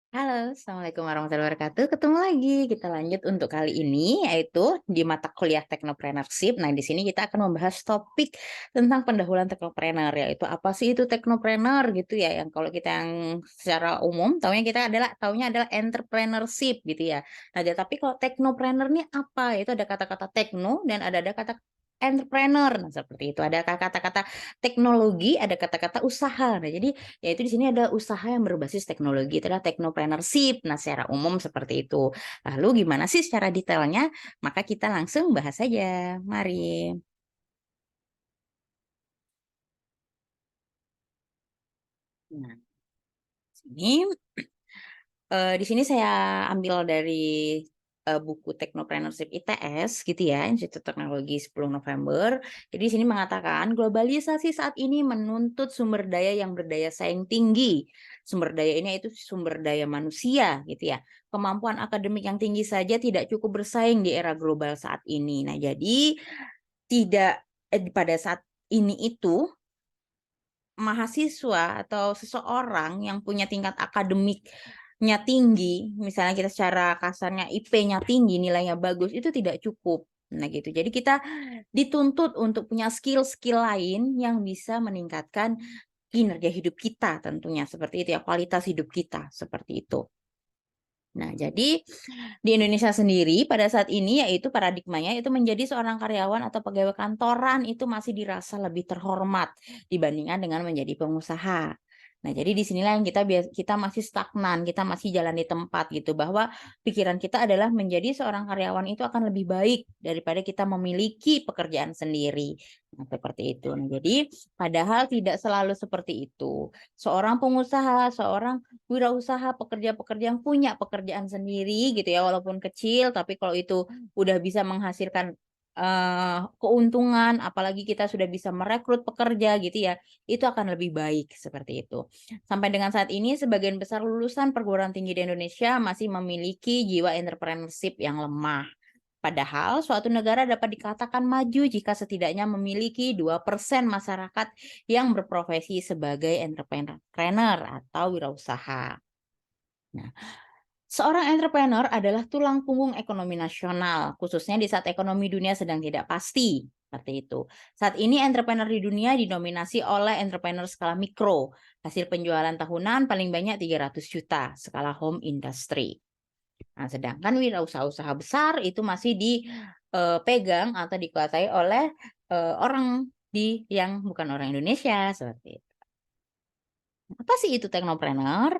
Halo, Assalamualaikum warahmatullahi wabarakatuh. Ketemu lagi. Kita lanjut untuk kali ini, yaitu di mata kuliah Technopreneurship. Nah, di sini kita akan membahas topik tentang pendahuluan teknopreneur, yaitu apa sih itu teknopreneur gitu ya. Yang kalau kita yang secara umum taunya adalah entrepreneurship gitu ya. Nah, tapi kalau teknopreneur ini apa? Itu ada kata-kata tekno dan ada kata entrepreneur. Nah, seperti itu. Ada kata-kata teknologi, ada kata-kata usaha. Nah, jadi yaitu di sini ada usaha yang berbasis teknologi, itu adalah technopreneurship. Nah, secara umum seperti itu. Lalu gimana sih secara detailnya? Maka kita langsung bahas saja. Mari. Nah, sini di sini saya ambil dari buku Technopreneurship ITS gitu ya, Institut Teknologi 10 November. Jadi di sini mengatakan globalisasi saat ini menuntut sumber daya yang berdaya saing tinggi. Sumber daya ini itu sumber daya manusia gitu ya. Kemampuan akademik yang tinggi saja tidak cukup bersaing di era global saat ini. Nah, jadi tidak pada saat ini itu mahasiswa atau seseorang yang punya tingkat akademiknya tinggi, misalnya kita secara kasarnya IP-nya tinggi, nilainya bagus, itu tidak cukup. Nah gitu. Jadi kita dituntut untuk punya skill-skill lain yang bisa meningkatkan kinerja hidup kita tentunya seperti itu ya, kualitas hidup kita seperti itu. Nah, jadi di Indonesia sendiri pada saat ini yaitu paradigmanya itu menjadi seorang karyawan atau pegawai kantoran itu masih dirasa lebih terhormat dibandingkan dengan menjadi pengusaha. Nah, jadi di sinilah yang kita masih stagnan, kita masih jalan di tempat gitu bahwa pikiran kita adalah menjadi seorang karyawan itu akan lebih baik daripada kita memiliki pekerjaan sendiri. Nah, seperti itu. Nah, jadi padahal tidak selalu seperti itu. Seorang pengusaha, seorang wirausaha, pekerja-pekerja yang punya pekerjaan sendiri gitu ya, walaupun kecil, tapi kalau itu udah bisa menghasilkan keuntungan, apalagi kita sudah bisa merekrut pekerja gitu ya, itu akan lebih baik seperti itu. Sampai dengan saat ini, sebagian besar lulusan perguruan tinggi di Indonesia masih memiliki jiwa entrepreneurship yang lemah. Padahal suatu negara dapat dikatakan maju jika setidaknya memiliki 2% masyarakat yang berprofesi sebagai entrepreneur atau wirausaha. Nah, seorang entrepreneur adalah tulang punggung ekonomi nasional, khususnya di saat ekonomi dunia sedang tidak pasti. Seperti itu. Saat ini entrepreneur di dunia didominasi oleh entrepreneur skala mikro. Hasil penjualan tahunan paling banyak 300 juta skala home industry. Nah, sedangkan wirausaha-usaha besar itu masih dipegang atau dikuasai oleh orang yang bukan orang Indonesia seperti itu. Apa sih itu teknopreneur?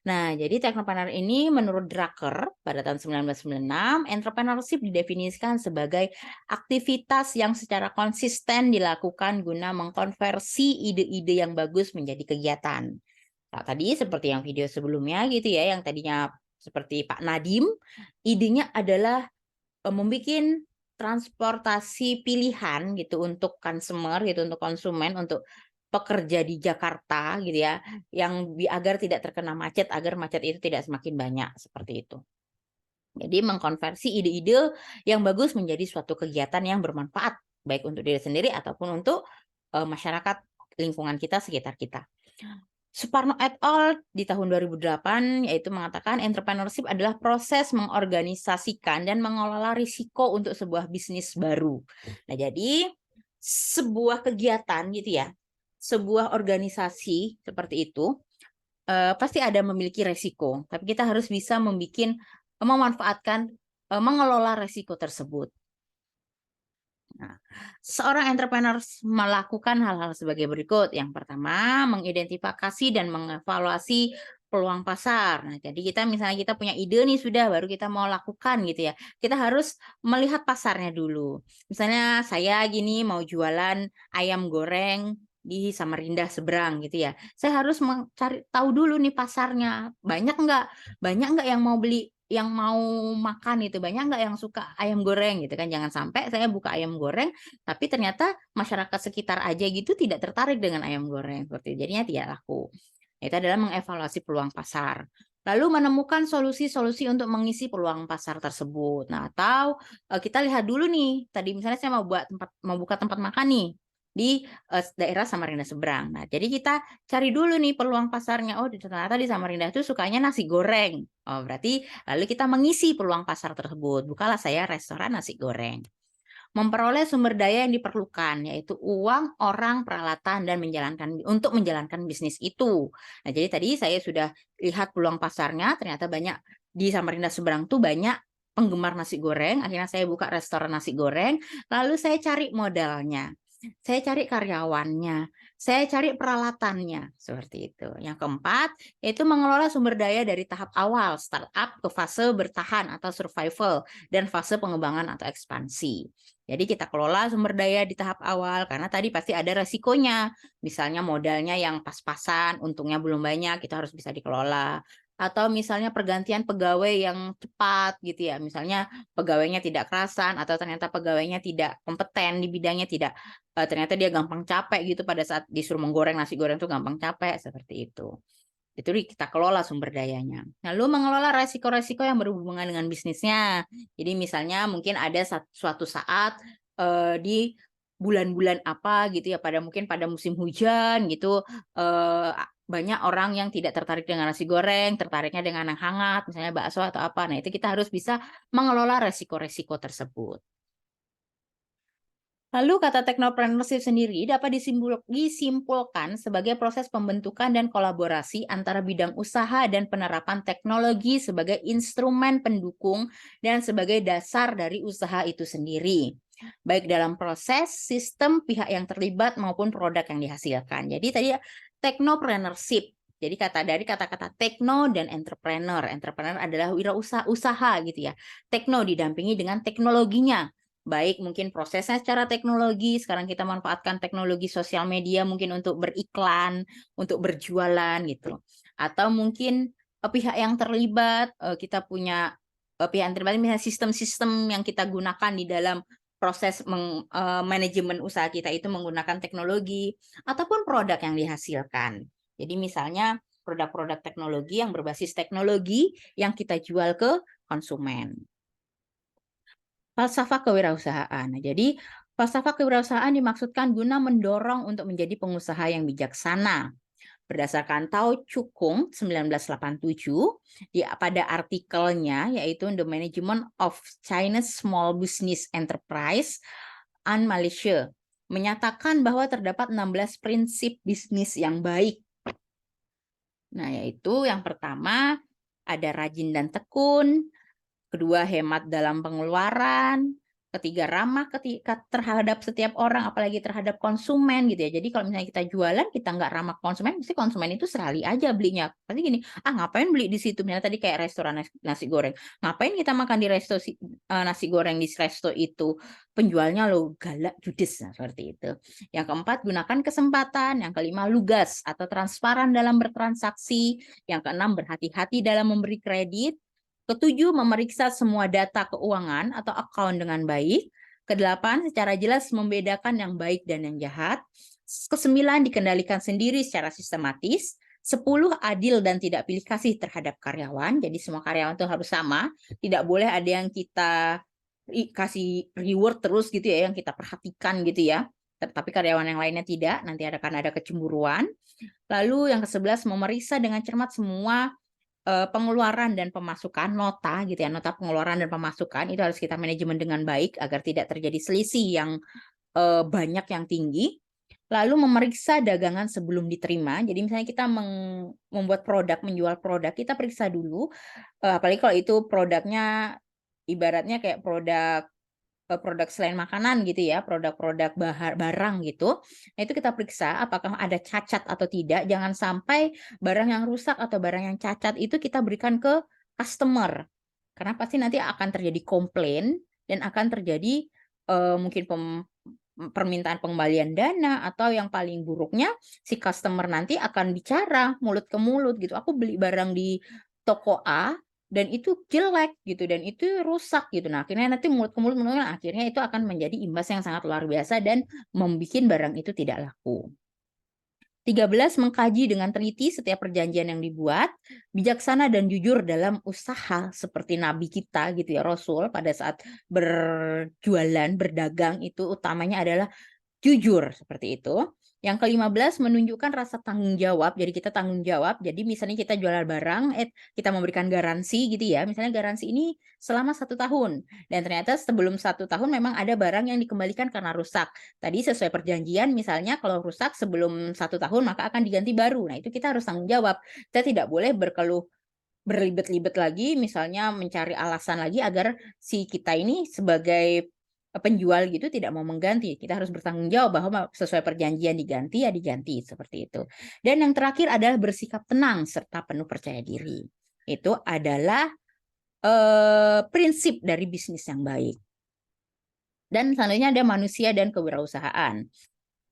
Nah, jadi teknopreneur ini menurut Drucker pada tahun 1996, entrepreneurship didefinisikan sebagai aktivitas yang secara konsisten dilakukan guna mengkonversi ide-ide yang bagus menjadi kegiatan. Nah, tadi seperti yang video sebelumnya gitu ya, yang tadinya seperti Pak Nadim, idenya adalah membuat transportasi pilihan gitu untuk consumer gitu, untuk konsumen, untuk pekerja di Jakarta gitu ya, yang agar tidak terkena macet, agar macet itu tidak semakin banyak, seperti itu. Jadi mengkonversi ide-ide yang bagus menjadi suatu kegiatan yang bermanfaat, baik untuk diri sendiri ataupun untuk masyarakat lingkungan kita, sekitar kita. Suparno et al. Di tahun 2008 yaitu mengatakan entrepreneurship adalah proses mengorganisasikan dan mengelola risiko untuk sebuah bisnis baru. Nah, jadi sebuah kegiatan gitu ya, sebuah organisasi seperti itu pasti ada memiliki resiko, tapi kita harus bisa memanfaatkan, mengelola resiko tersebut. Nah, seorang entrepreneur melakukan hal-hal sebagai berikut. Yang pertama, mengidentifikasi dan mengevaluasi peluang pasar. Nah, jadi kita punya ide nih sudah, baru kita mau lakukan gitu ya. Kita harus melihat pasarnya dulu. Misalnya saya gini mau jualan ayam goreng di Samarinda seberang gitu ya. Saya harus mencari tahu dulu nih pasarnya. Banyak nggak yang mau beli, yang mau makan itu, banyak nggak yang suka ayam goreng gitu kan. Jangan sampai saya buka ayam goreng, tapi ternyata masyarakat sekitar aja gitu tidak tertarik dengan ayam goreng, seperti itu. Jadinya tidak laku. Itu adalah mengevaluasi peluang pasar. Lalu menemukan solusi-solusi untuk mengisi peluang pasar tersebut. Nah, atau kita lihat dulu nih, tadi misalnya saya mau buka tempat makan nih. di daerah Samarinda seberang. Nah, jadi kita cari dulu nih peluang pasarnya. Oh, ternyata di Samarinda itu sukanya nasi goreng. Oh, berarti lalu kita mengisi peluang pasar tersebut. Bukalah saya restoran nasi goreng. Memperoleh sumber daya yang diperlukan, yaitu uang, orang, peralatan, dan untuk menjalankan bisnis itu. Nah, jadi tadi saya sudah lihat peluang pasarnya, ternyata banyak di Samarinda seberang tuh banyak penggemar nasi goreng. Akhirnya saya buka restoran nasi goreng, lalu saya cari modalnya. Saya cari karyawannya, saya cari peralatannya, seperti itu. Yang keempat, yaitu mengelola sumber daya dari tahap awal, startup ke fase bertahan atau survival, dan fase pengembangan atau ekspansi. Jadi kita kelola sumber daya di tahap awal, karena tadi pasti ada resikonya. Misalnya modalnya yang pas-pasan, untungnya belum banyak, itu harus bisa dikelola. Atau misalnya pergantian pegawai yang cepat gitu ya, misalnya pegawainya tidak kerasan, atau ternyata pegawainya tidak kompeten di bidangnya, ternyata dia gampang capek gitu pada saat disuruh menggoreng nasi goreng tuh gampang capek, seperti itu. Itu kita kelola sumber dayanya. Lalu mengelola resiko-resiko yang berhubungan dengan bisnisnya. Jadi misalnya mungkin ada suatu saat di bulan-bulan apa gitu ya, mungkin pada musim hujan gitu, banyak orang yang tidak tertarik dengan nasi goreng, tertariknya dengan yang hangat, misalnya bakso atau apa. Nah, itu kita harus bisa mengelola resiko-resiko tersebut. Lalu kata technopreneurship sendiri dapat disimpulkan sebagai proses pembentukan dan kolaborasi antara bidang usaha dan penerapan teknologi sebagai instrumen pendukung dan sebagai dasar dari usaha itu sendiri. Baik dalam proses, sistem, pihak yang terlibat maupun produk yang dihasilkan. Jadi tadi technopreneurship. Jadi dari kata-kata tekno dan entrepreneur. Entrepreneur adalah wirausaha gitu ya. Tekno didampingi dengan teknologinya. Baik mungkin prosesnya secara teknologi, sekarang kita manfaatkan teknologi sosial media mungkin untuk beriklan, untuk berjualan gitu. Atau mungkin pihak yang terlibat, kita punya pihak yang terlibat, misalnya sistem-sistem yang kita gunakan di dalam proses manajemen usaha kita itu menggunakan teknologi, ataupun produk yang dihasilkan. Jadi misalnya produk-produk teknologi yang berbasis teknologi yang kita jual ke konsumen. Falsafah kewirausahaan. Nah, jadi falsafah kewirausahaan dimaksudkan guna mendorong untuk menjadi pengusaha yang bijaksana. Berdasarkan Tao Chu Kung 1987, pada artikelnya yaitu The Management of China's Small Business Enterprise and Malaysia, menyatakan bahwa terdapat 16 prinsip bisnis yang baik. Nah, yaitu yang pertama ada rajin dan tekun, kedua hemat dalam pengeluaran, ketiga ramah terhadap setiap orang, apalagi terhadap konsumen gitu ya. Jadi kalau misalnya kita jualan, kita nggak ramah konsumen, pasti konsumen itu sekali aja belinya. Pasti gini, ngapain beli di situ? Misalnya tadi kayak restoran nasi goreng, ngapain kita makan di nasi goreng di resto itu? Penjualnya lo galak, judes, nah, seperti itu. Yang keempat, gunakan kesempatan. Yang kelima, lugas atau transparan dalam bertransaksi. Yang keenam, berhati-hati dalam memberi kredit. Ketujuh, memeriksa semua data keuangan atau account dengan baik. Kedelapan, secara jelas membedakan yang baik dan yang jahat. Kesembilan, dikendalikan sendiri secara sistematis. 10, adil dan tidak pilih kasih terhadap karyawan. Jadi semua karyawan itu harus sama. Tidak boleh ada yang kita kasih reward terus gitu ya, yang kita perhatikan gitu ya. Tapi karyawan yang lainnya tidak, nanti akan ada kecemburuan. Lalu yang ke-11, memeriksa dengan cermat semua pengeluaran dan pemasukan, nota gitu ya, nota pengeluaran dan pemasukan itu harus kita manajemen dengan baik agar tidak terjadi selisih yang banyak yang tinggi. Lalu memeriksa dagangan sebelum diterima. Jadi misalnya kita membuat produk, menjual produk, kita periksa dulu, apalagi kalau itu produknya ibaratnya kayak produk selain makanan gitu ya, produk-produk barang gitu. Nah, itu kita periksa apakah ada cacat atau tidak. Jangan sampai barang yang rusak atau barang yang cacat itu kita berikan ke customer. Karena pasti nanti akan terjadi komplain dan akan terjadi mungkin permintaan pengembalian dana, atau yang paling buruknya si customer nanti akan bicara mulut ke mulut gitu. Aku beli barang di toko A dan itu jelek gitu dan itu rusak gitu. Nah, akhirnya nanti mulut ke mulut, akhirnya itu akan menjadi imbas yang sangat luar biasa dan membuat barang itu tidak laku. 13, mengkaji dengan teliti setiap perjanjian yang dibuat, bijaksana dan jujur dalam usaha seperti Nabi kita gitu ya, Rasul pada saat berjualan, berdagang itu utamanya adalah jujur, seperti itu. Yang ke-15 menunjukkan rasa tanggung jawab, jadi kita tanggung jawab, jadi misalnya kita jualan barang, kita memberikan garansi gitu ya, misalnya garansi ini selama 1 tahun, dan ternyata sebelum 1 tahun memang ada barang yang dikembalikan karena rusak. Tadi sesuai perjanjian misalnya kalau rusak sebelum 1 tahun maka akan diganti baru, nah itu kita harus tanggung jawab. Kita tidak boleh berkeluh berlibet-libet lagi, misalnya mencari alasan lagi agar si kita ini sebagai penjual gitu tidak mau mengganti. Kita harus bertanggung jawab bahwa sesuai perjanjian diganti, ya diganti, seperti itu. Dan yang terakhir adalah bersikap tenang serta penuh percaya diri. Itu adalah prinsip dari bisnis yang baik. Dan selanjutnya ada manusia dan kewirausahaan.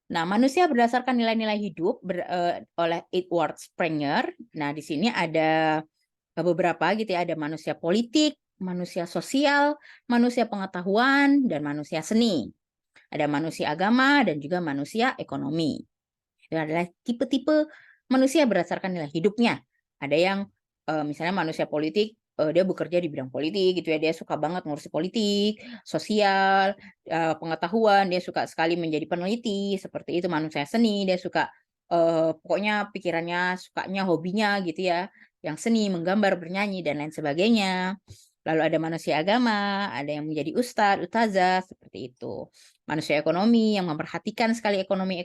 Nah, manusia berdasarkan nilai-nilai hidup oleh Edward Springer. Nah, di sini ada beberapa gitu ya, ada manusia politik, manusia sosial, manusia pengetahuan, dan manusia seni. Ada manusia agama dan juga manusia ekonomi. Itu adalah tipe-tipe manusia berdasarkan nilai hidupnya. Ada yang misalnya manusia politik, dia bekerja di bidang politik gitu ya, dia suka banget ngurusi politik, sosial, pengetahuan, dia suka sekali menjadi peneliti, seperti itu. Manusia seni, dia suka pokoknya pikirannya, sukanya, hobinya gitu ya, yang seni, menggambar, bernyanyi, dan lain sebagainya. Lalu ada manusia agama, ada yang menjadi ustadz, ustazah, seperti itu. Manusia ekonomi yang memperhatikan sekali ekonomi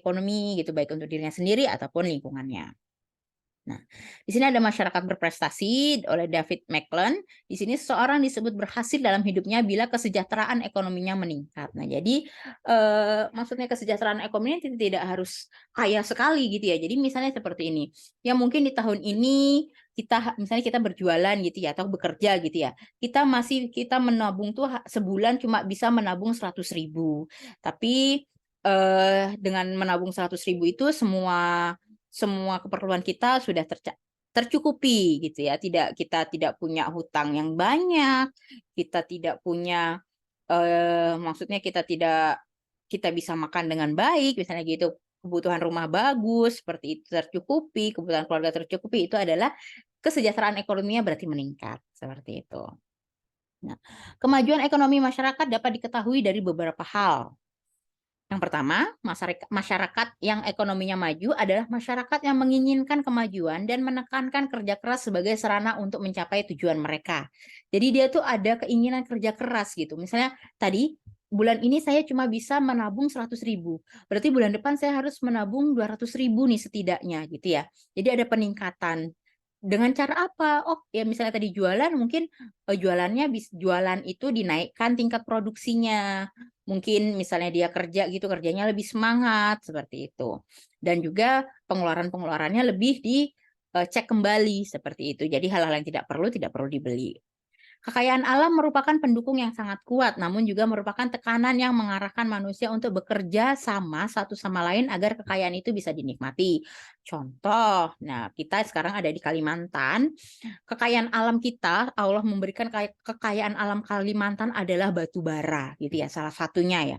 gitu, baik untuk dirinya sendiri ataupun lingkungannya. Nah, di sini ada masyarakat berprestasi oleh David McClellan. Di sini seseorang disebut berhasil dalam hidupnya bila kesejahteraan ekonominya meningkat. Nah, jadi maksudnya kesejahteraan ekonominya tidak harus kaya sekali gitu ya. Jadi misalnya seperti ini. Ya mungkin di tahun ini misalnya kita berjualan gitu ya atau bekerja gitu ya. Kita menabung tuh sebulan cuma bisa menabung 100.000. Tapi dengan menabung 100.000 itu semua keperluan kita sudah tercukupi gitu ya. Kita tidak punya hutang yang banyak, kita tidak punya maksudnya kita bisa makan dengan baik misalnya gitu. Kebutuhan rumah bagus seperti itu tercukupi, kebutuhan keluarga tercukupi, itu adalah kesejahteraan ekonominya berarti meningkat seperti itu. Nah, kemajuan ekonomi masyarakat dapat diketahui dari beberapa hal. Yang pertama, masyarakat yang ekonominya maju adalah masyarakat yang menginginkan kemajuan dan menekankan kerja keras sebagai sarana untuk mencapai tujuan mereka. Jadi dia tuh ada keinginan kerja keras gitu. Misalnya tadi bulan ini saya cuma bisa menabung 100.000. Berarti bulan depan saya harus menabung 200.000 nih setidaknya gitu ya. Jadi ada peningkatan. Dengan cara apa? Oh, ya misalnya tadi jualan, mungkin jualan itu dinaikkan tingkat produksinya. Mungkin misalnya dia kerja gitu, kerjanya lebih semangat seperti itu. Dan juga pengeluarannya lebih dicek kembali seperti itu. Jadi hal-hal yang tidak perlu dibeli. Kekayaan alam merupakan pendukung yang sangat kuat, namun juga merupakan tekanan yang mengarahkan manusia untuk bekerja sama satu sama lain agar kekayaan itu bisa dinikmati. Contoh, nah kita sekarang ada di Kalimantan, kekayaan alam kita, Allah memberikan kekayaan alam Kalimantan adalah batu bara, gitu ya, salah satunya ya.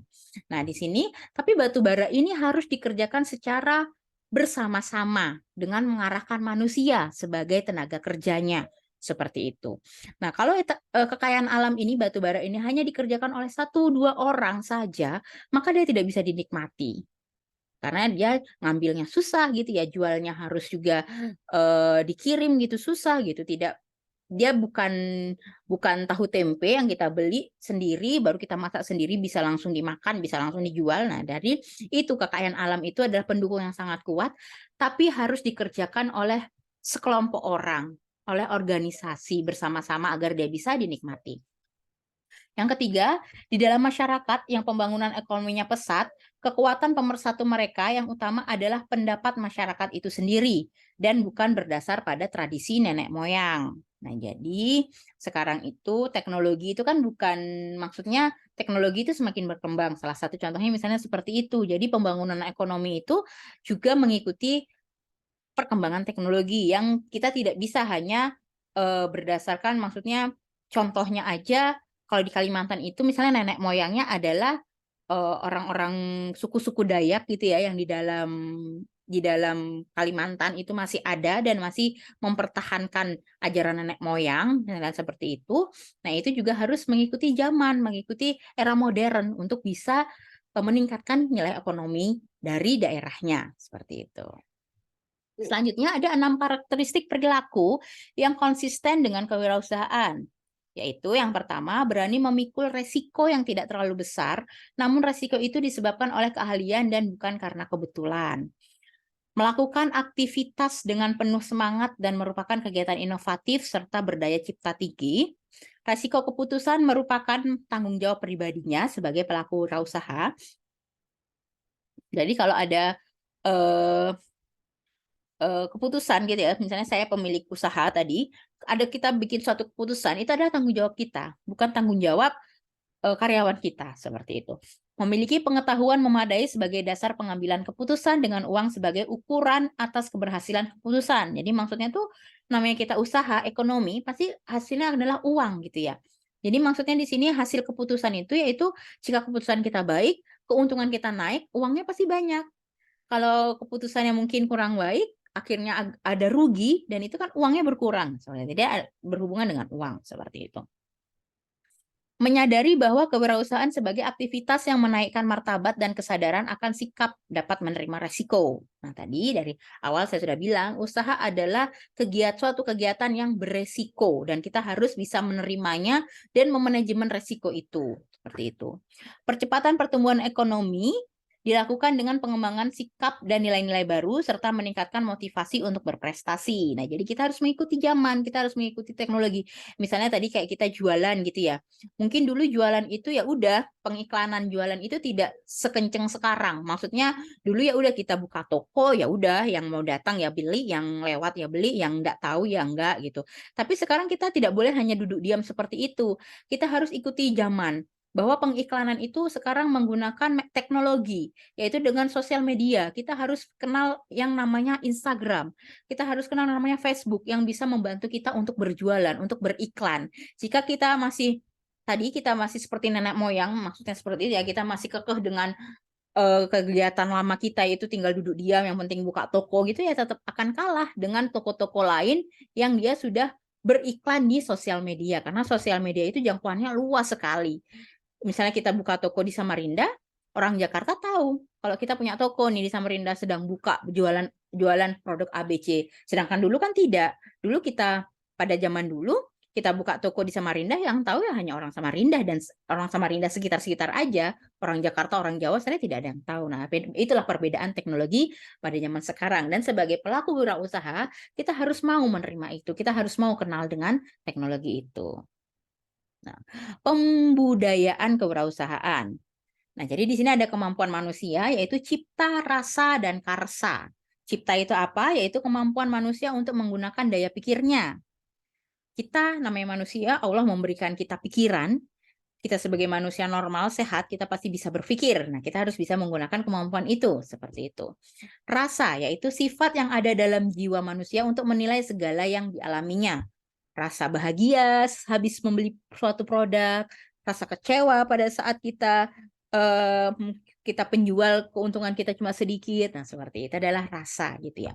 Nah di sini, tapi batu bara ini harus dikerjakan secara bersama-sama dengan mengarahkan manusia sebagai tenaga kerjanya. Seperti itu. Nah, kalau kekayaan alam ini, batu bara ini hanya dikerjakan oleh 1-2 orang saja, maka dia tidak bisa dinikmati. Karena dia ngambilnya susah gitu ya, jualnya harus juga dikirim gitu, susah gitu. Dia bukan tahu tempe yang kita beli sendiri, baru kita masak sendiri, bisa langsung dimakan, bisa langsung dijual. Nah, dari itu kekayaan alam itu adalah pendukung yang sangat kuat, tapi harus dikerjakan oleh sekelompok orang, oleh organisasi bersama-sama agar dia bisa dinikmati. Yang ketiga, di dalam masyarakat yang pembangunan ekonominya pesat, kekuatan pemersatu mereka yang utama adalah pendapat masyarakat itu sendiri dan bukan berdasar pada tradisi nenek moyang. Nah, jadi sekarang itu teknologi itu kan maksudnya teknologi itu semakin berkembang. Salah satu contohnya misalnya seperti itu. Jadi pembangunan ekonomi itu juga mengikuti perkembangan teknologi yang kita tidak bisa hanya berdasarkan, maksudnya contohnya aja kalau di Kalimantan itu misalnya nenek moyangnya adalah orang-orang suku-suku Dayak gitu ya, yang di dalam Kalimantan itu masih ada dan masih mempertahankan ajaran nenek moyang dan seperti itu. Nah, itu juga harus mengikuti zaman, mengikuti era modern untuk bisa meningkatkan nilai ekonomi dari daerahnya, seperti itu. Selanjutnya ada 6 karakteristik perilaku yang konsisten dengan kewirausahaan. Yaitu yang pertama, berani memikul resiko yang tidak terlalu besar, namun resiko itu disebabkan oleh keahlian dan bukan karena kebetulan. Melakukan aktivitas dengan penuh semangat dan merupakan kegiatan inovatif serta berdaya cipta tinggi. Resiko keputusan merupakan tanggung jawab pribadinya sebagai pelaku wirausaha. Jadi kalau ada keputusan gitu ya, misalnya saya pemilik usaha tadi, ada kita bikin suatu keputusan, itu adalah tanggung jawab kita, bukan tanggung jawab karyawan kita, seperti itu. Memiliki pengetahuan memadai sebagai dasar pengambilan keputusan dengan uang sebagai ukuran atas keberhasilan keputusan. Jadi maksudnya tuh namanya kita usaha ekonomi, pasti hasilnya adalah uang gitu ya. Jadi maksudnya di sini hasil keputusan itu yaitu jika keputusan kita baik, keuntungan kita naik, uangnya pasti banyak. Kalau keputusannya mungkin kurang baik, akhirnya ada rugi dan itu kan uangnya berkurang. Jadi berhubungan dengan uang seperti itu. Menyadari bahwa kewirausahaan sebagai aktivitas yang menaikkan martabat dan kesadaran akan sikap dapat menerima resiko. Nah, tadi dari awal saya sudah bilang, usaha adalah suatu kegiatan yang beresiko dan kita harus bisa menerimanya dan memanajemen resiko itu. Seperti itu. Percepatan pertumbuhan ekonomi dilakukan dengan pengembangan sikap dan nilai-nilai baru serta meningkatkan motivasi untuk berprestasi. Nah, jadi kita harus mengikuti zaman, kita harus mengikuti teknologi. Misalnya tadi kayak kita jualan gitu ya. Mungkin dulu jualan itu ya udah pengiklanan jualan itu tidak sekenceng sekarang. Maksudnya dulu ya udah kita buka toko ya udah yang mau datang ya beli, yang lewat ya beli, yang enggak tahu ya enggak gitu. Tapi sekarang kita tidak boleh hanya duduk diam seperti itu. Kita harus ikuti zaman. Bahwa pengiklanan itu sekarang menggunakan teknologi, yaitu dengan sosial media. Kita harus kenal yang namanya Instagram. Kita harus kenal namanya Facebook yang bisa membantu kita untuk berjualan, untuk beriklan. Jika kita masih seperti nenek moyang, maksudnya seperti itu ya, kita masih kekeh dengan kegiatan lama kita itu tinggal duduk diam, yang penting buka toko gitu ya, tetap akan kalah dengan toko-toko lain yang dia sudah beriklan di sosial media, karena sosial media itu jangkauannya luas sekali. Misalnya kita buka toko di Samarinda, orang Jakarta tahu kalau kita punya toko nih di Samarinda sedang buka jualan produk ABC. Sedangkan dulu kan tidak. Dulu pada zaman dulu kita buka toko di Samarinda, yang tahu ya hanya orang Samarinda dan orang Samarinda sekitar-sekitar aja. Orang Jakarta, orang Jawa saya tidak ada yang tahu. Nah, itulah perbedaan teknologi pada zaman sekarang. Dan sebagai pelaku wirausaha, kita harus mau menerima itu. Kita harus mau kenal dengan teknologi itu. Nah, pembudayaan kewirausahaan. Nah, jadi di sini ada kemampuan manusia yaitu cipta, rasa, dan karsa. Cipta itu apa? Yaitu kemampuan manusia untuk menggunakan daya pikirnya. Kita namanya manusia, Allah memberikan kita pikiran. Kita sebagai manusia normal, sehat, kita pasti bisa berpikir. Nah, kita harus bisa menggunakan kemampuan itu, seperti itu. Rasa, yaitu sifat yang ada dalam jiwa manusia untuk menilai segala yang dialaminya. Rasa bahagia habis membeli suatu produk, rasa kecewa pada saat kita penjual keuntungan kita cuma sedikit. Nah, seperti itu adalah rasa gitu ya.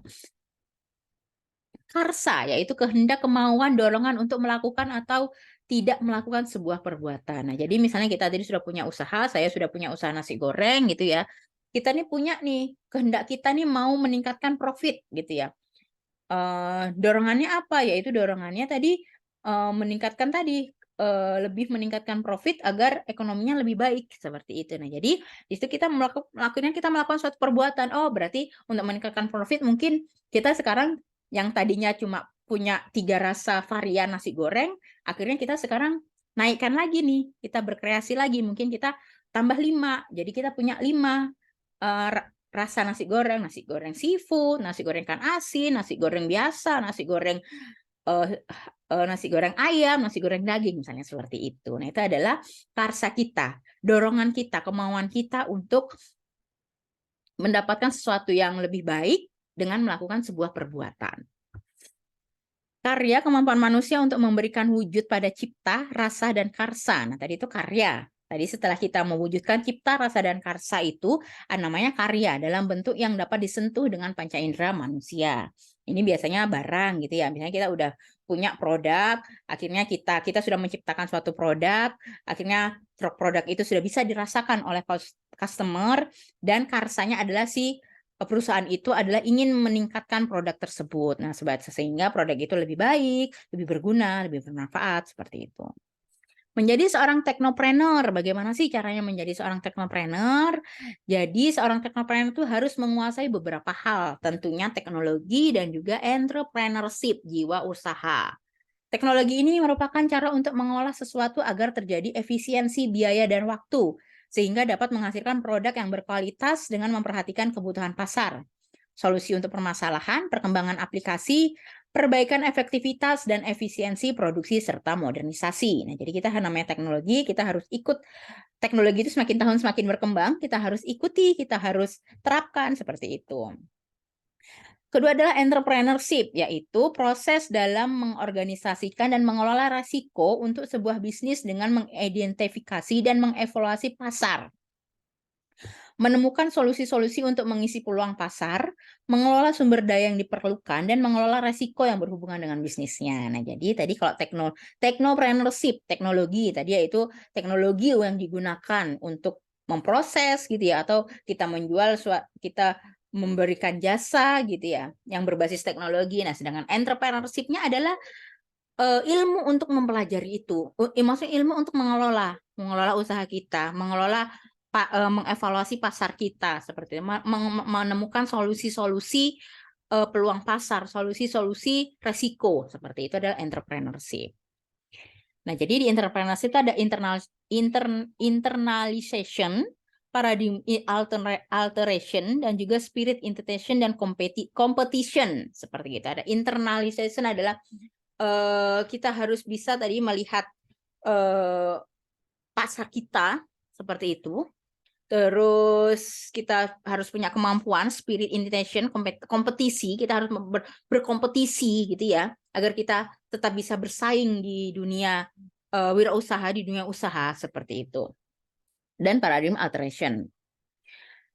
Karsa, yaitu kehendak, kemauan, dorongan untuk melakukan atau tidak melakukan sebuah perbuatan. Nah, jadi misalnya kita tadi sudah punya usaha, saya sudah punya usaha nasi goreng gitu ya. Kita nih punya nih, kehendak kita nih mau meningkatkan profit gitu ya. Dorongannya apa? Yaitu dorongannya tadi meningkatkan lebih meningkatkan profit agar ekonominya lebih baik seperti itu. Nah, jadi di situ kita melakukan suatu perbuatan. Oh, berarti untuk meningkatkan profit mungkin kita sekarang yang tadinya cuma punya 3 rasa varian nasi goreng, akhirnya kita sekarang naikkan lagi nih. Kita berkreasi lagi, mungkin kita tambah 5. Jadi kita punya 5 rasa nasi goreng seafood, nasi goreng ikan asin, nasi goreng biasa, nasi goreng ayam, nasi goreng daging, misalnya seperti itu. Nah, itu adalah karsa kita, dorongan kita, kemauan kita untuk mendapatkan sesuatu yang lebih baik dengan melakukan sebuah perbuatan. Karya, kemampuan manusia untuk memberikan wujud pada cipta, rasa, dan karsa. Nah, tadi itu karya. Tadi setelah kita mewujudkan cipta, rasa, dan karsa itu namanya karya dalam bentuk yang dapat disentuh dengan panca indera manusia. Ini biasanya barang gitu ya. Misalnya kita udah punya produk, akhirnya kita sudah menciptakan suatu produk, akhirnya produk itu sudah bisa dirasakan oleh customer, dan karsanya adalah si perusahaan itu adalah ingin meningkatkan produk tersebut. Nah, sehingga produk itu lebih baik, lebih berguna, lebih bermanfaat, seperti itu. Menjadi seorang teknopreneur, bagaimana sih caranya menjadi seorang teknopreneur? Jadi seorang teknopreneur itu harus menguasai beberapa hal, tentunya teknologi dan juga entrepreneurship, jiwa usaha. Teknologi ini merupakan cara untuk mengolah sesuatu agar terjadi efisiensi biaya dan waktu, sehingga dapat menghasilkan produk yang berkualitas dengan memperhatikan kebutuhan pasar. Solusi untuk permasalahan, perkembangan aplikasi, perbaikan efektivitas dan efisiensi produksi serta modernisasi. Nah, jadi kita namanya teknologi, kita harus ikut teknologi itu semakin tahun semakin berkembang, kita harus ikuti, kita harus terapkan seperti itu. Kedua adalah entrepreneurship, yaitu proses dalam mengorganisasikan dan mengelola risiko untuk sebuah bisnis dengan mengidentifikasi dan mengevaluasi pasar, menemukan solusi-solusi untuk mengisi peluang pasar, mengelola sumber daya yang diperlukan, dan mengelola resiko yang berhubungan dengan bisnisnya. Nah, jadi tadi kalau teknopreneurship, teknologi, tadi yaitu teknologi yang digunakan untuk memproses gitu ya, atau kita menjual, kita memberikan jasa gitu ya, yang berbasis teknologi. Nah, sedangkan entrepreneurship-nya adalah ilmu untuk mempelajari itu, maksudnya ilmu untuk mengelola usaha kita, mengevaluasi pasar kita, seperti itu, menemukan solusi-solusi peluang pasar, solusi-solusi resiko, seperti itu adalah entrepreneurship. Nah, jadi di entrepreneurship itu ada internalization, paradigm alteration, dan juga spirit intention dan competition, seperti itu. Ada internalization adalah kita harus bisa tadi melihat pasar kita seperti itu. Terus kita harus punya kemampuan spirit intention, kompetisi, kita harus berkompetisi gitu ya, agar kita tetap bisa bersaing di dunia wirausaha, di dunia usaha, seperti itu. Dan paradigm alteration.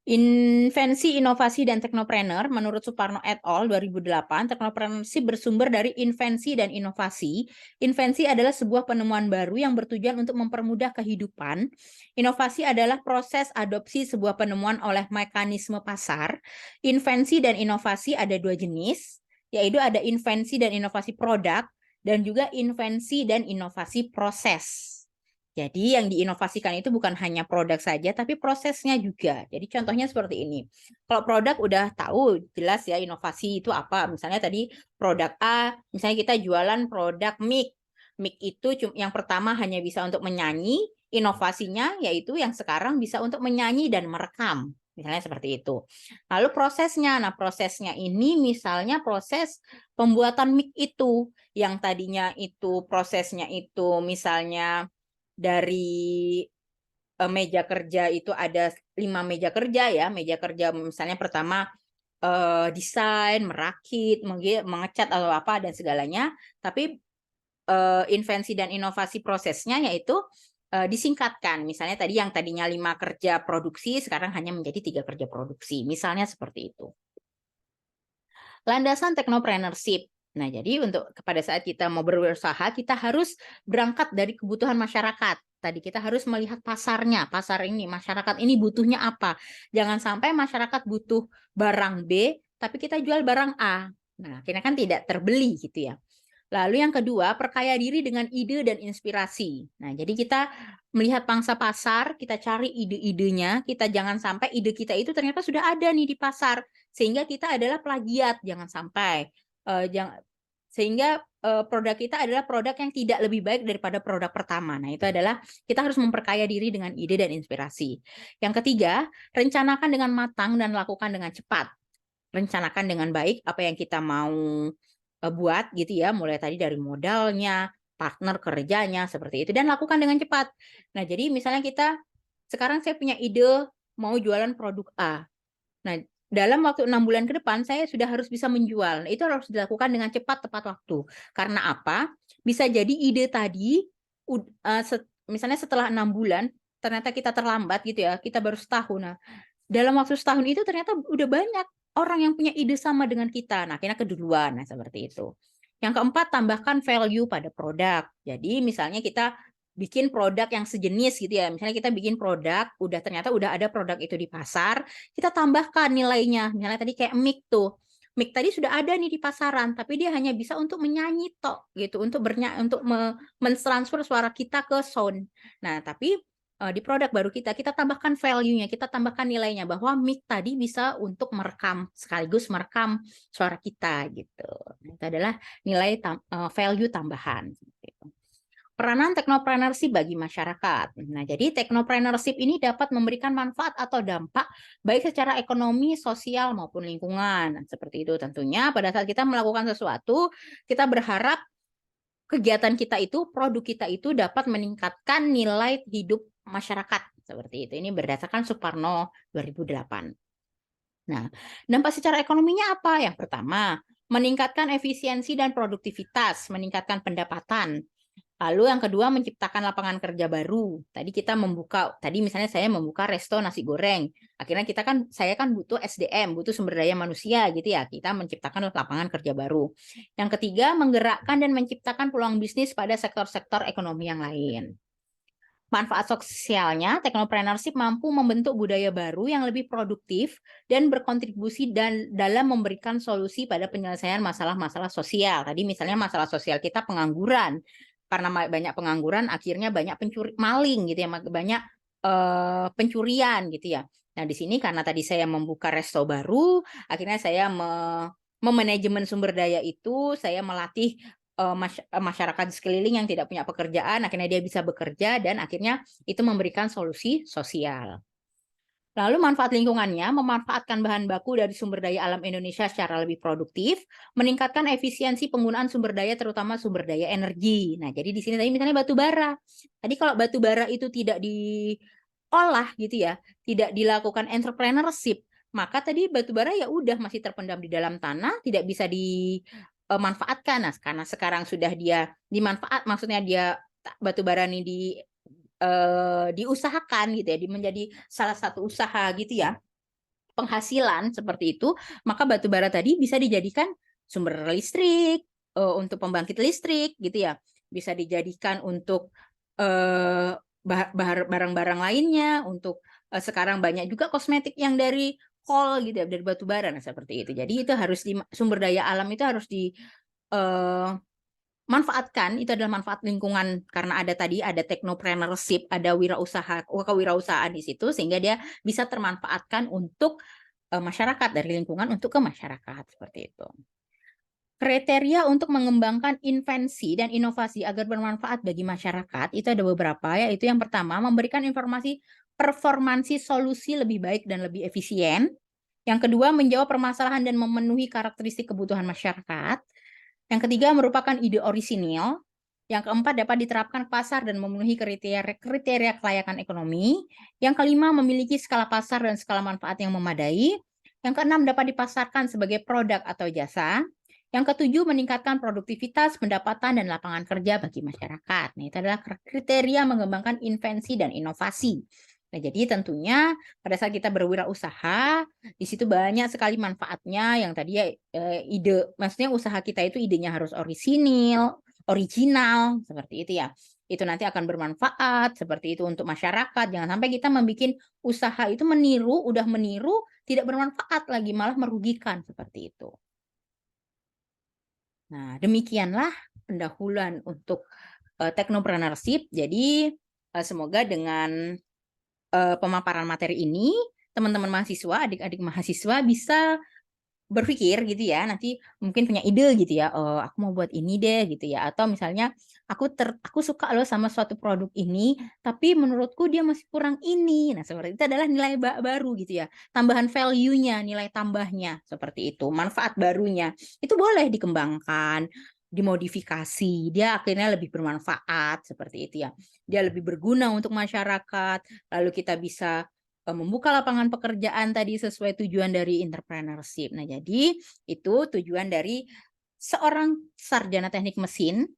Invensi, inovasi, dan teknopreneur, menurut Suparno et al. 2008, teknopreneurship bersumber dari invensi dan inovasi. Invensi adalah sebuah penemuan baru yang bertujuan untuk mempermudah kehidupan. Inovasi adalah proses adopsi sebuah penemuan oleh mekanisme pasar. Invensi dan inovasi ada dua jenis, yaitu ada invensi dan inovasi produk, dan juga invensi dan inovasi proses. Jadi yang diinovasikan itu bukan hanya produk saja, tapi prosesnya juga. Jadi contohnya seperti ini. Kalau produk udah tahu jelas ya inovasi itu apa. Misalnya tadi produk A, misalnya kita jualan produk mic. Mic itu yang pertama hanya bisa untuk menyanyi, inovasinya yaitu yang sekarang bisa untuk menyanyi dan merekam. Misalnya seperti itu. Lalu prosesnya, nah prosesnya ini misalnya proses pembuatan mic itu. Yang tadinya itu prosesnya itu misalnya dari meja kerja itu ada 5 meja kerja ya. Meja kerja misalnya pertama desain, merakit, mengecat atau apa dan segalanya. Tapi invensi dan inovasi prosesnya yaitu disingkatkan. Misalnya tadi yang tadinya 5 kerja produksi sekarang hanya menjadi 3 kerja produksi. Misalnya seperti itu. Landasan teknopreneurship. Nah, jadi pada saat kita mau berusaha, kita harus berangkat dari kebutuhan masyarakat. Tadi kita harus melihat pasarnya, pasar ini, masyarakat ini butuhnya apa. Jangan sampai masyarakat butuh barang B, tapi kita jual barang A. Nah, akhirnya kan tidak terbeli gitu ya. Lalu yang kedua, perkaya diri dengan ide dan inspirasi. Nah, jadi kita melihat pangsa pasar, kita cari ide-idenya, kita jangan sampai ide kita itu ternyata sudah ada nih di pasar, sehingga kita adalah plagiat, jangan sampai. Sehingga produk kita adalah produk yang tidak lebih baik daripada produk pertama. Nah, itu adalah kita harus memperkaya diri dengan ide dan inspirasi. Yang ketiga, rencanakan dengan matang dan lakukan dengan cepat. Rencanakan dengan baik apa yang kita mau buat gitu ya, mulai tadi dari modalnya, partner kerjanya, seperti itu, dan lakukan dengan cepat. Nah, jadi misalnya sekarang saya punya ide mau jualan produk A. Nah, dalam waktu 6 bulan ke depan saya sudah harus bisa menjual. Nah, itu harus dilakukan dengan cepat, tepat waktu. Karena apa? Bisa jadi ide tadi misalnya setelah 6 bulan ternyata kita terlambat gitu ya, kita baru setahun. Nah, dalam waktu setahun itu ternyata udah banyak orang yang punya ide sama dengan kita. Nah, akhirnya keduluan, nah seperti itu. Yang keempat, tambahkan value pada produk. Jadi misalnya kita bikin produk yang sejenis gitu ya. Misalnya kita bikin produk, ternyata udah ada produk itu di pasar, kita tambahkan nilainya. Misalnya tadi kayak mic tuh. Mic tadi sudah ada nih di pasaran, tapi dia hanya bisa untuk menyanyi tok gitu, untuk mentransfer suara kita ke sound. Nah, tapi di produk baru kita tambahkan value-nya, kita tambahkan nilainya bahwa mic tadi bisa untuk merekam, sekaligus merekam suara kita gitu. Nah, itu adalah nilai value tambahan. Gitu. Peranan teknopreneurship bagi masyarakat. Nah, jadi teknopreneurship ini dapat memberikan manfaat atau dampak baik secara ekonomi, sosial maupun lingkungan. Nah, seperti itu tentunya pada saat kita melakukan sesuatu, kita berharap kegiatan kita itu, produk kita itu dapat meningkatkan nilai hidup masyarakat. Seperti itu. Ini berdasarkan Suparno 2008. Nah, dampak secara ekonominya apa? Yang pertama, meningkatkan efisiensi dan produktivitas, meningkatkan pendapatan. Lalu yang kedua, menciptakan lapangan kerja baru. Tadi misalnya saya membuka resto nasi goreng. Akhirnya saya kan butuh SDM, butuh sumber daya manusia gitu ya. Kita menciptakan lapangan kerja baru. Yang ketiga, menggerakkan dan menciptakan peluang bisnis pada sektor-sektor ekonomi yang lain. Manfaat sosialnya, teknopreneurship mampu membentuk budaya baru yang lebih produktif dan berkontribusi dalam memberikan solusi pada penyelesaian masalah-masalah sosial. Tadi misalnya masalah sosial kita pengangguran. Karena banyak pengangguran, akhirnya banyak maling gitu ya, banyak pencurian gitu ya. Nah, di sini karena tadi saya membuka resto baru, akhirnya saya memanajemen sumber daya itu, saya melatih masyarakat di sekeliling yang tidak punya pekerjaan, akhirnya dia bisa bekerja dan akhirnya itu memberikan solusi sosial. Lalu manfaat lingkungannya, memanfaatkan bahan baku dari sumber daya alam Indonesia secara lebih produktif, meningkatkan efisiensi penggunaan sumber daya, terutama sumber daya energi. Nah, jadi di sini tadi misalnya batu bara. Tadi kalau batu bara itu tidak diolah gitu ya, tidak dilakukan entrepreneurship, maka tadi batu bara ya udah masih terpendam di dalam tanah, tidak bisa dimanfaatkan. Nah, karena sekarang sudah dia maksudnya dia batu bara ini diusahakan gitu ya, menjadi salah satu usaha gitu ya, penghasilan seperti itu, maka batu bara tadi bisa dijadikan sumber listrik, untuk pembangkit listrik gitu ya, bisa dijadikan untuk barang-barang lainnya, untuk sekarang banyak juga kosmetik yang dari kol gitu ya, dari batu bara. Nah, seperti itu. Jadi itu harus sumber daya alam itu harus manfaatkan, itu adalah manfaat lingkungan karena ada teknopreneurship, ada kewirausahaan di situ sehingga dia bisa termanfaatkan untuk masyarakat, dari lingkungan untuk ke masyarakat seperti itu. Kriteria untuk mengembangkan invensi dan inovasi agar bermanfaat bagi masyarakat itu ada beberapa, yaitu yang pertama, memberikan informasi performansi solusi lebih baik dan lebih efisien. Yang kedua, menjawab permasalahan dan memenuhi karakteristik kebutuhan masyarakat. Yang ketiga, merupakan ide orisinil. Yang keempat, dapat diterapkan pasar dan memenuhi kriteria kelayakan ekonomi. Yang kelima, memiliki skala pasar dan skala manfaat yang memadai. Yang keenam, dapat dipasarkan sebagai produk atau jasa. Yang ketujuh, meningkatkan produktivitas, pendapatan, dan lapangan kerja bagi masyarakat. Nah, itu adalah kriteria mengembangkan invensi dan inovasi. Nah, jadi tentunya pada saat kita berwirausaha, di situ banyak sekali manfaatnya yang tadi ya, maksudnya usaha kita itu idenya harus original, seperti itu ya. Itu nanti akan bermanfaat, seperti itu untuk masyarakat. Jangan sampai kita membuat usaha itu udah meniru, tidak bermanfaat lagi, malah merugikan, seperti itu. Nah, demikianlah pendahuluan untuk teknopreneurship. Jadi, semoga dengan pemaparan materi ini, teman-teman mahasiswa, adik-adik mahasiswa bisa berpikir gitu ya, nanti mungkin punya ide gitu ya, aku mau buat ini deh gitu ya, atau misalnya aku suka loh sama suatu produk ini, tapi menurutku dia masih kurang ini. Nah, seperti itu adalah nilai baru gitu ya, tambahan value-nya, nilai tambahnya, seperti itu, manfaat barunya. Itu boleh dikembangkan, dimodifikasi, dia akhirnya lebih bermanfaat, seperti itu ya. Dia lebih berguna untuk masyarakat, lalu kita bisa membuka lapangan pekerjaan tadi sesuai tujuan dari entrepreneurship. Nah, jadi itu tujuan dari seorang sarjana teknik mesin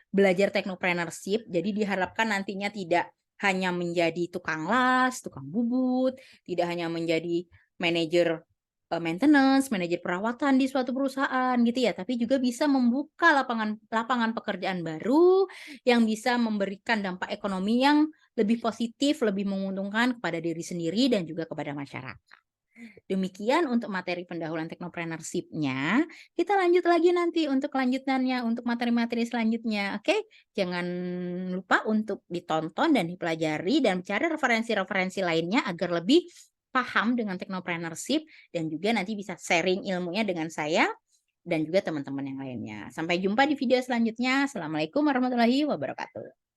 belajar teknopreneurship. Jadi diharapkan nantinya tidak hanya menjadi tukang las, tukang bubut, tidak hanya menjadi manajer maintenance, manajer perawatan di suatu perusahaan gitu ya, tapi juga bisa membuka lapangan lapangan pekerjaan baru yang bisa memberikan dampak ekonomi yang lebih positif, lebih menguntungkan kepada diri sendiri dan juga kepada masyarakat. Demikian untuk materi pendahuluan teknopreneurship-nya. Kita lanjut lagi nanti untuk kelanjutannya, untuk materi-materi selanjutnya, oke? Jangan lupa untuk ditonton dan dipelajari dan cari referensi-referensi lainnya agar lebih paham dengan teknopreneurship dan juga nanti bisa sharing ilmunya dengan saya dan juga teman-teman yang lainnya. Sampai jumpa di video selanjutnya. Assalamualaikum warahmatullahi wabarakatuh.